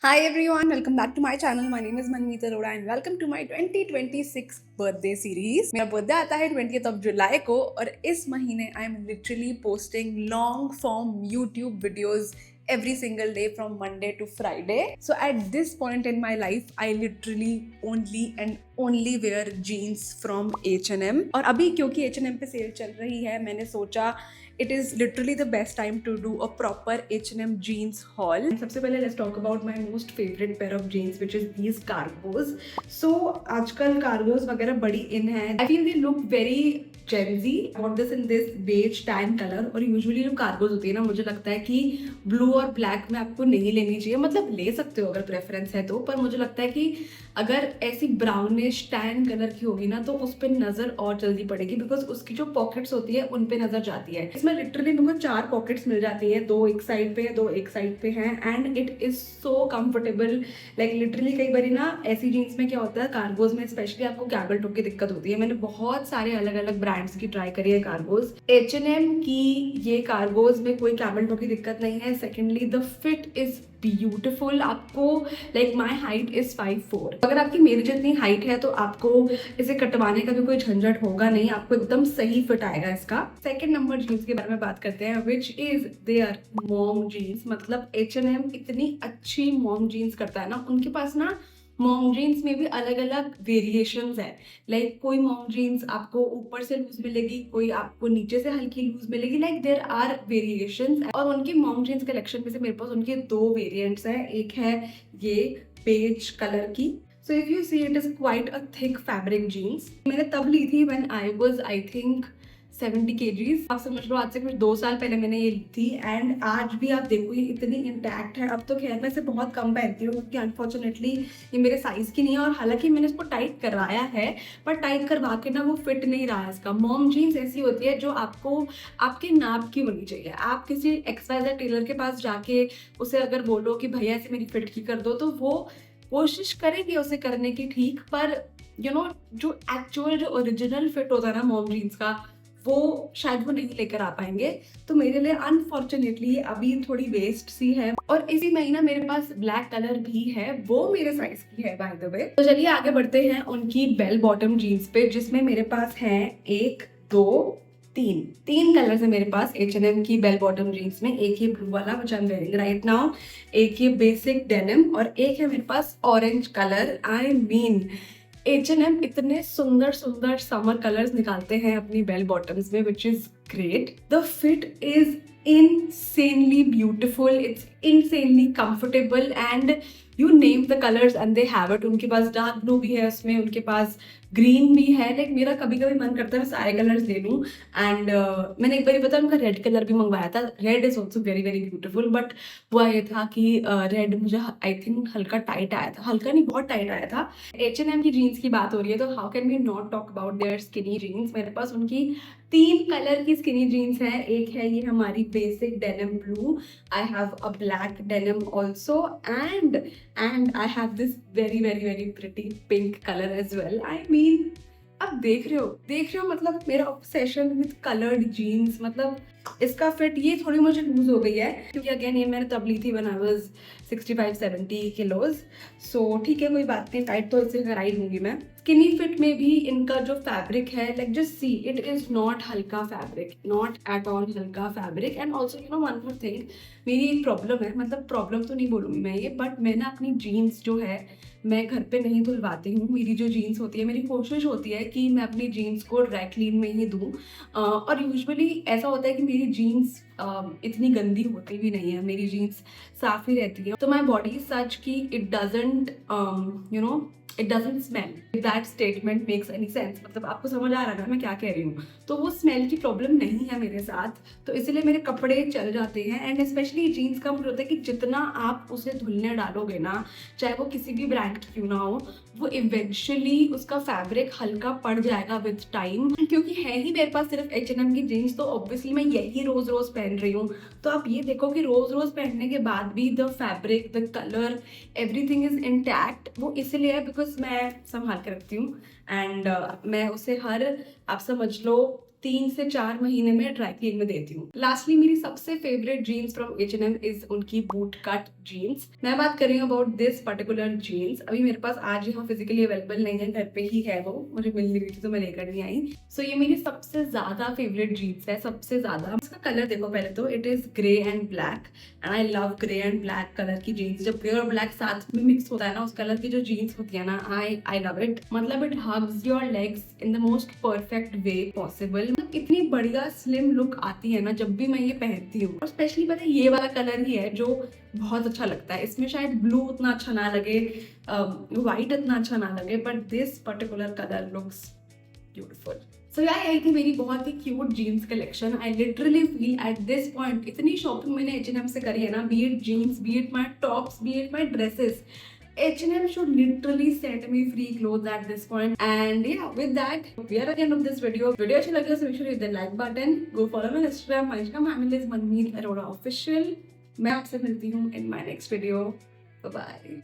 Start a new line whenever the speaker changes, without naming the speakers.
Hi everyone, welcome back to my channel. My name is Manmeet Arora and welcome to my 2026 birthday series. मेरा birthday आता है 20th of July को और इस महीने I am literally posting long form YouTube videos every single day from Monday to Friday. So at this point in my life, I literally only wear jeans from H&M. और अभी क्योंकि H&M पे cell चल रही है, मैंने सोचा it is literally the best time to do a proper H&M jeans haul. सबसे पहले let's talk about my most favorite pair of jeans, which is these cargos. So आजकल cargos वगैरह बड़ी in है. I feel they look very Gen Z. I want this in this beige tan color. और usually जो cargos होती है ना, मुझे लगता है कि blue और black में आपको नहीं लेनी चाहिए. मतलब ले सकते हो अगर preference है तो, पर मुझे लगता है कि अगर ऐसी ब्राउनिश टैन कलर की होगी ना तो उस पर नजर और जल्दी पड़ेगी, बिकॉज उसकी जो पॉकेट्स होती है उन पे नजर जाती है. इसमें लिटरली मेरे को 4 पॉकेट्स मिल जाती है, 2 एक साइड पे, 2 एक साइड पे हैं, and it is so comfortable. Like literally कई बार ना ऐसी जीन्स में क्या होता है, कार्गोज में स्पेशली आपको कैबल टोक की दिक्कत होती है. मैंने बहुत सारे अलग अलग ब्रांड्स की ट्राई करी है कार्गोज. H&M की ये कार्गोज में कोई कैबल टोक की दिक्कत नहीं है. Secondly the fit is beautiful. आपको लाइक माई हाइट इज 5'4". अगर आपकी मेरी जितनी हाइट है तो आपको इसे कटवाने का भी कोई झंझट होगा नहीं, आपको एकदम सही फिट आएगा इसका. सेकंड नंबर जीन्स के बारे में बात करते हैं, which is their mom jeans. मतलब H&M इतनी अच्छी मॉम जीन्स करता है ना. उनके पास ना मॉम जीन्स में भी अलग अलग वेरिएशंस है. लाइक कोई मॉम जीन्स आपको ऊपर से लूज मिलेगी, कोई आपको नीचे से हल्की लूज मिलेगी. Like there are variations. और उनकी मॉम जीन्स कलेक्शन में से मेरे पास उनके 2 वेरिएंट्स हैं. एक है ये बेज कलर की. So if you see it is quite a thick fabric jeans. मैंने तब ली थी व्हेन आई थिंक 70 kgs. आप समझ लो आज से कुछ 2 साल पहले मैंने ये ली थी, एंड आज भी आप देखो ये इतनी इंटैक्ट है. अब तो खैर मैं इसे बहुत कम पहनती हूँ क्योंकि अनफॉर्चुनेटली ये मेरे साइज की नहीं है, और हालांकि मैंने इसको टाइट करवाया है, पर टाइट करवा के ना वो फिट नहीं रहा है इसका. मॉम जीन्स ऐसी होती है जो आपको आपके नाप की होनी चाहिए. आप किसी XYZ टेलर के पास जाके उसे अगर बोलो कि भैया ऐसे मेरी फिट की कर दो, तो वो कोशिश करेंगे उसे करने की ठीक, पर जो एक्चुअल जो ओरिजिनल फिट होता है ना मॉम जीन्स का, वो शायद वो नहीं लेकर आ पाएंगे. तो मेरे लिए अनफॉर्चुनेटली अभी थोड़ी वेस्ट सी है. और इसी महीना मेरे पास ब्लैक कलर भी है, वो मेरे साइज की है बाय द वे. तो चलिए आगे बढ़ते हैं उनकी बेल बॉटम जीन्स पे, जिसमें मेरे पास है 1 2 3 कलर्स है मेरे पास H&M की बेल बॉटम जीन्स में. एक ये ब्लू वाला which I am wearing right now, एक ये बेसिक डेनिम, और एक है मेरे पास orange colour. I mean H&M इतने सुंदर सुंदर समर कलर्स निकालते हैं अपनी बेल बॉटम्स में, which is great. The fit is insanely beautiful, it's insanely comfortable, and you name the colors and they have it. उनके पास डार्क ब्लू भी है उसमें, उनके पास ग्रीन भी है. लाइक मेरा कभी कभी मन करता है मैं सारे कलर्स ले लूँ. एंड मैंने एक बार पता उनका रेड कलर भी मंगवाया था. Red is also very very beautiful, but हुआ ये था कि रेड मुझे आई थिंक हल्का टाइट आया था. हल्का नहीं, बहुत टाइट आया था. H&M की जीन्स की बात हो रही है तो how can we not talk about their skinny jeans. मेरे पास उनकी 3 कलर की स्किनी जीन्स है. एक है ये हमारी basic denim blue, I have a black denim also, and I have this very very very pretty pink color as well. I mean, अब देख रहे हो मतलब मेरा ऑब्सेशन विद कलर्ड जीन्स. मतलब इसका फिट ये थोड़ी मुझे लूज हो गई है क्योंकि अगेन ये मैंने तब ली थी व्हेन आई वाज 65-70 किलोज. सो ठीक है, कोई बात नहीं, टाइट तो इसे करा ही लूंगी मैं. स्किनी फिट में भी इनका जो फैब्रिक है, like just see, it is not हल्का फैब्रिक, नॉट एट ऑल हल्का fabric. And also one more thing, मेरी एक प्रॉब्लम है, मतलब प्रॉब्लम तो नहीं बोलूँगी मैं ये, बट मैं ना अपनी जीन्स जो है मैं घर पे नहीं धुलवाती हूँ. मेरी जो जीन्स होती है, मेरी कोशिश होती है कि मैं अपनी जीन्स को ड्राई क्लीन में ही दूँ. और यूजुअली ऐसा होता है कि मेरी जीन्स इतनी गंदी होती भी नहीं है, मेरी जीन्स साफ ही रहती है. तो माई बॉडी सच कि it doesn't it doesn't smell. If that statement makes any sense, मतलब आपको समझ आ रहा है ना मैं क्या कह रही हूँ. तो वो स्मेल की प्रॉब्लम नहीं है मेरे साथ, तो इसलिए मेरे कपड़े चल जाते हैं. एंड स्पेशली जीन्स का मुझे होता है कि जितना आप उसे धुलने डालोगे ना, चाहे वो किसी भी ब्रांड की क्यों ना हो, वो इवेंचुअली उसका फैब्रिक हल्का पड़ जाएगा विद टाइम. क्योंकि है ही मेरे पास सिर्फ H&M की जीन्स, तो ऑब्वियसली मैं यही रोज रोज पहन रही हूँ. तो आप ये देखो कि रोज रोज पहनने के बाद भी the fabric, the colour, everything is intact. वो इसलिए है बिकॉज मैं संभाल के रखती हूँ, एंड मैं उसे हर, आप समझ लो 3 से 4 महीने में ड्राई क्लीन में देती हूँ। लास्टली मेरी सबसे favourite jeans from H&M is उनकी बूट कट जीन्स। मैं बात कर रही हूँ अबाउट दिस पर्टिकुलर जीन्स। अभी मेरे पास आज यहाँ फिजिकली अवेलेबल नहीं है, घर पे ही है वो, मुझे मिल नहीं रही थी तो मैं लेकर नहीं आई। सो ये मेरी सबसे ज्यादा फेवरेट जीन्स है, सबसे ज्यादा। इसका कलर देखो पहले तो, it is grey and black and I love grey and black colour की जीन्स। जब ग्रे और ब्लैक साथ में मिक्स होता है ना, उस कलर की जो जीन्स होती है ना, आई लव इट। मतलब it hugs your legs in the most perfect way possible. मतलब इतनी बढ़िया स्लिम लुक आती है ना जब भी मैं ये पहनती हूँ। और स्पेशली पता है ये वाला कलर ही है जो बहुत अच्छा लगता है। इसमें शायद ब्लू उतना अच्छा ना लगे, व्हाइट इतना अच्छा ना लगे, but this particular colour looks beautiful. So यार यही थी मेरी बहुत ही cute jeans collection. I literally feel at this point इतनी शॉपिंग मैंने H&M से करी है ना, be it jeans, be it my tops, be it my dresses, H&M should literally send me free clothes at this point. And yeah, with that, we are at the end of this video. Video अच्छी लगी तो make sure you hit the like button. Go follow me on Instagram. My Instagram handle is Manmeet Arora Official. मैं आपसे मिलती हूँ in my next video. Bye bye.